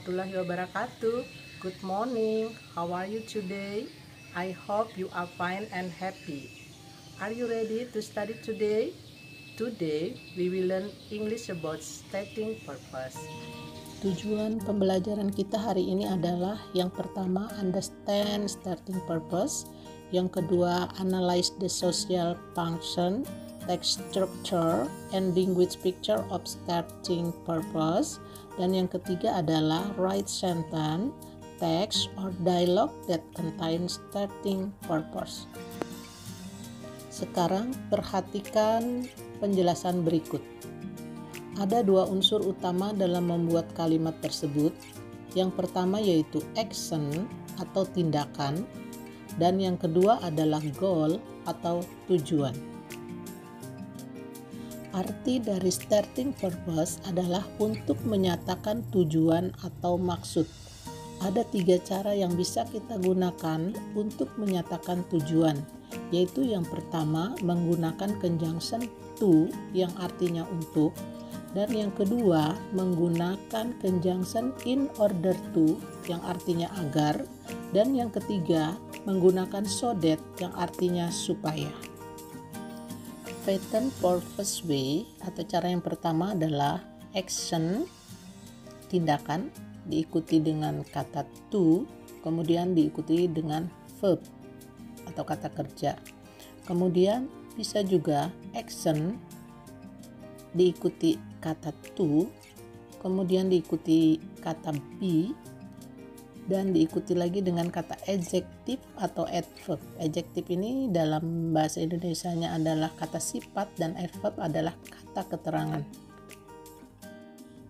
warahmatullahi wabarakatuh. Good morning. How are you today? I hope you are fine and happy. Are you ready to study today? Today we will learn English about stating purpose. Tujuan pembelajaran kita hari ini adalah yang pertama, understand starting purpose. Yang kedua, analyze the social function, text structure, ending with picture of starting purpose. Dan yang ketiga adalah write sentence, text or dialogue that contains starting purpose. Sekarang perhatikan penjelasan berikut. Ada dua unsur utama dalam membuat kalimat tersebut. Yang pertama yaitu action atau tindakan, dan yang kedua adalah goal atau tujuan. Arti dari starting purpose adalah untuk menyatakan tujuan atau maksud. Ada 3 cara yang bisa kita gunakan untuk menyatakan tujuan, yaitu yang pertama menggunakan conjunction to yang artinya untuk, dan yang kedua menggunakan conjunction in order to yang artinya agar, dan yang ketiga menggunakan so that yang artinya supaya. Pattern purpose way atau cara yang pertama adalah action, tindakan, diikuti dengan kata to, kemudian diikuti dengan verb atau kata kerja. Kemudian bisa juga action diikuti kata to, kemudian diikuti kata be, dan diikuti lagi dengan kata adjective atau adverb. Adjective ini dalam bahasa Indonesianya adalah kata sifat dan adverb adalah kata keterangan.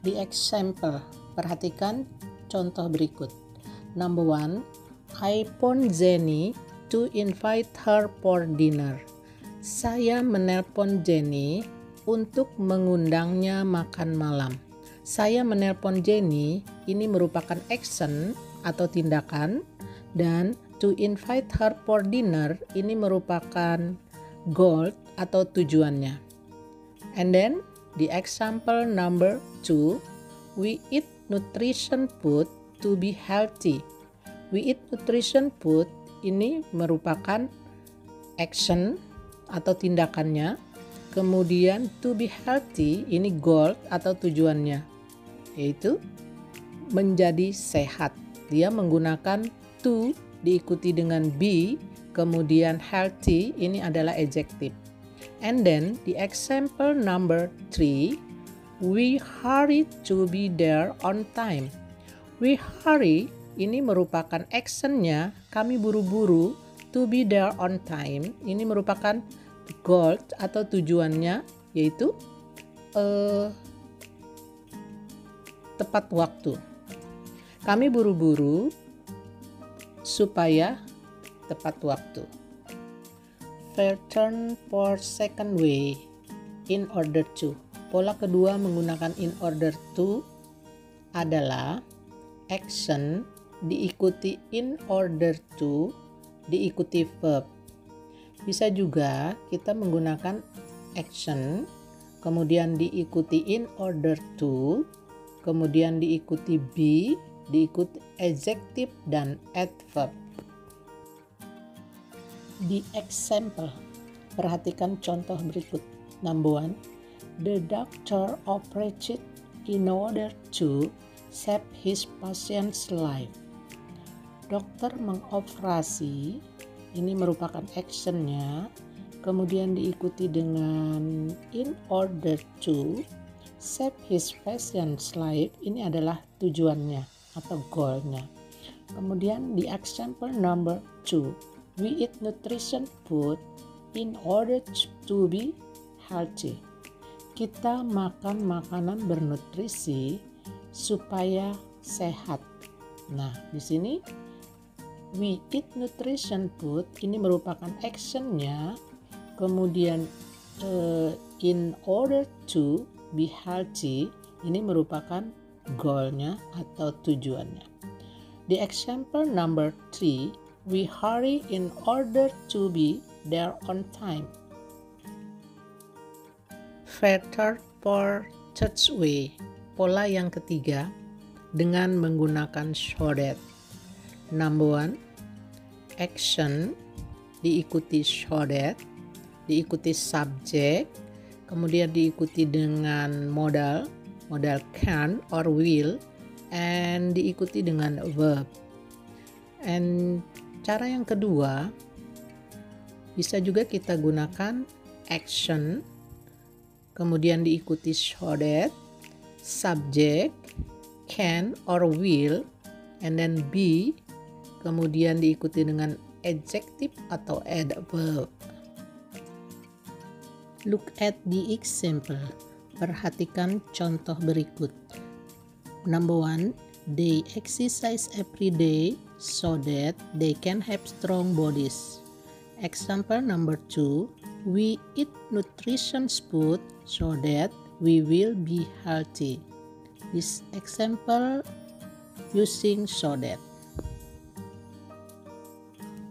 Di example, perhatikan contoh berikut. Number 1, I phone Jenny to invite her for dinner. Saya menelpon Jenny untuk mengundangnya makan malam. Saya menelpon Jenny ini merupakan action atau tindakan, dan to invite her for dinner ini merupakan goal atau tujuannya. And then the example number 2, we eat nutrition food to be healthy. We eat nutrition food ini merupakan action atau tindakannya, kemudian to be healthy ini goal atau tujuannya, yaitu menjadi sehat. Dia menggunakan to diikuti dengan be, kemudian healthy ini adalah adjective. And then the example number 3, we hurry to be there on time. We hurry ini merupakan actionnya, kami buru-buru, to be there on time ini merupakan goal atau tujuannya, yaitu tepat waktu. Kami buru-buru supaya tepat waktu. Pattern for second way, in order to. Pola kedua menggunakan in order to adalah action diikuti in order to diikuti verb. Bisa juga kita menggunakan action kemudian diikuti in order to, kemudian diikuti be, diikuti adjective dan adverb. Di example, perhatikan contoh berikut. Number 1, the doctor operated in order to save his patient's life. Dokter mengoperasi, ini merupakan actionnya, kemudian diikuti dengan in order to save his patient's life, ini adalah tujuannya atau goalnya. Kemudian di example number 2, we eat nutrition food in order to be healthy. Kita makan makanan bernutrisi supaya sehat. Nah, di sini we eat nutrition food ini merupakan actionnya, kemudian in order to be healthy ini merupakan goalnya atau tujuannya. The example number 3, we hurry in order to be there on time. Pattern for third way, pola yang ketiga dengan menggunakan so that. Number 1, action diikuti so that, diikuti subject, kemudian diikuti dengan modal can or will, and diikuti dengan verb. And cara yang kedua, bisa juga kita gunakan action, kemudian diikuti so that, subject, can or will, and then be, kemudian diikuti dengan adjective atau adverb. Look at the example. Perhatikan contoh berikut. Number 1, they exercise every day so that they can have strong bodies. Example number 2, we eat nutritious food so that we will be healthy. This example using so that.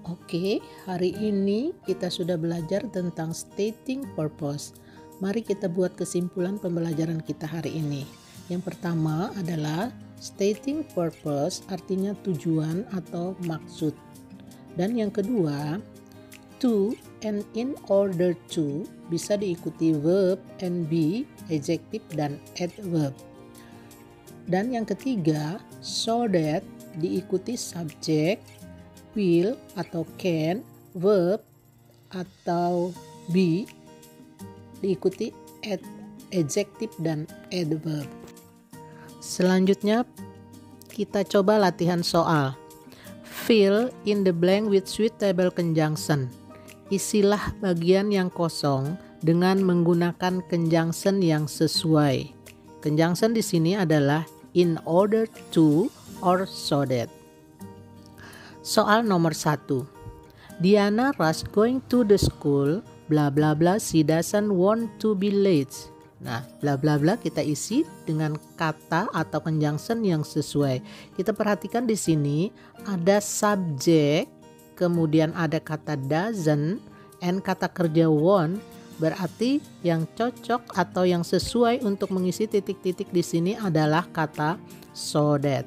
Oke, hari ini kita sudah belajar tentang stating purpose. Mari kita buat kesimpulan pembelajaran kita hari ini. Yang pertama adalah stating purpose, artinya tujuan atau maksud. Dan yang kedua, to and in order to bisa diikuti verb and be, adjective dan adverb. Dan yang ketiga, so that diikuti subject, will atau can, verb atau be, diikuti adjective dan adverb. Selanjutnya kita coba latihan soal. Fill in the blank with suitable conjunction. Isilah bagian yang kosong dengan menggunakan conjunction yang sesuai. Conjunction di sini adalah in order to or so that. Soal nomor 1. Diana rush going to the school, bla bla bla, she doesn't want to be late. Nah, bla bla bla kita isi dengan kata atau conjunction yang sesuai. Kita perhatikan di sini ada subjek, kemudian ada kata doesn't, and kata kerja want. Berarti yang cocok atau yang sesuai untuk mengisi titik-titik di sini adalah kata so that.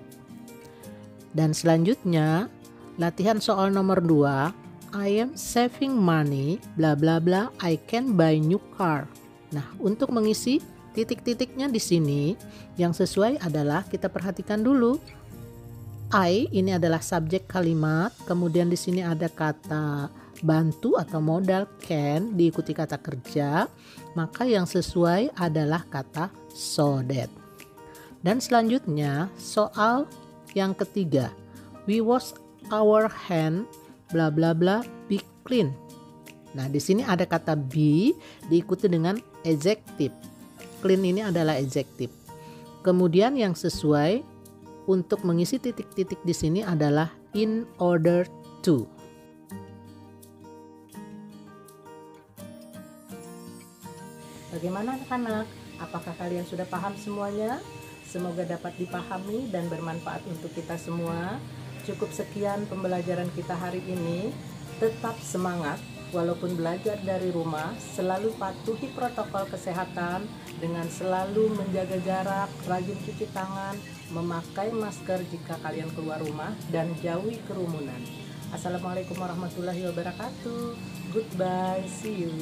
Dan selanjutnya latihan soal nomor 2, I am saving money, bla bla bla, I can buy new car. Nah, untuk mengisi titik-titiknya di sini, yang sesuai adalah kita perhatikan dulu. I ini adalah subjek kalimat, kemudian di sini ada kata bantu atau modal can diikuti kata kerja, maka yang sesuai adalah kata so that. Dan selanjutnya soal yang ketiga, we wash our hand, bla bla bla, be clean. Nah, di sini ada kata be diikuti dengan adjective. Clean ini adalah adjective. Kemudian yang sesuai untuk mengisi titik-titik di sini adalah in order to. Bagaimana anak-anak? Apakah kalian sudah paham semuanya? Semoga dapat dipahami dan bermanfaat untuk kita semua. Cukup sekian pembelajaran kita hari ini. Tetap semangat, walaupun belajar dari rumah, selalu patuhi protokol kesehatan dengan selalu menjaga jarak, rajin cuci tangan, memakai masker jika kalian keluar rumah, dan jauhi kerumunan. Assalamualaikum warahmatullahi wabarakatuh. Goodbye, see you.